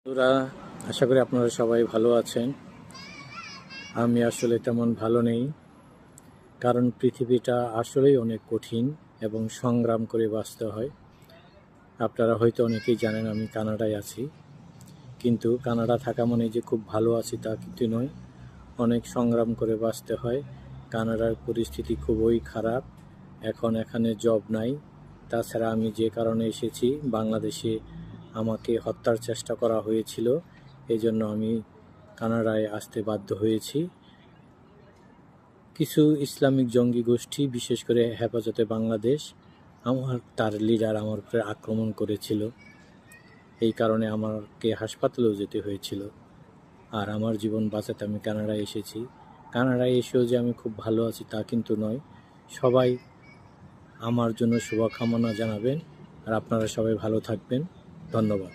বন্ধুরা, আশা করি আপনারা সবাই ভালো আছেন। আমি আসলে তেমন ভালো নেই, কারণ পৃথিবীটা আসলেই অনেক কঠিন এবং সংগ্রাম করে বাঁচতে হয়। আপনারা হয়তো অনেকেই জানেন আমি কানাডায় আছি, কিন্তু কানাডা থাকা মানে যে খুব ভালো আছি তা কিন্তু নয়। অনেক সংগ্রাম করে বাঁচতে হয়। কানাডার পরিস্থিতি খুবই খারাপ। এখন এখানে জব নাই। তাছাড়া আমি যে কারণে এসেছি, বাংলাদেশে আমাকে হত্যার চেষ্টা করা হয়েছিল, এজন্য আমি কানাডায় আসতে বাধ্য হয়েছি। কিছু ইসলামিক জঙ্গি গোষ্ঠী, বিশেষ করে হেফাজতে বাংলাদেশ, তার লিডার আমার উপরে আক্রমণ করেছিল। এই কারণে আমাকে হাসপাতালেও যেতে হয়েছিল। আর আমার জীবন বাঁচাতে আমি কানাডায় এসেছি। কানাডায় এসেও যে আমি খুব ভালো আছি তা কিন্তু নয়। সবাই আমার জন্য শুভকামনা জানাবেন, আর আপনারা সবাই ভালো থাকবেন। ধন্যবাদ।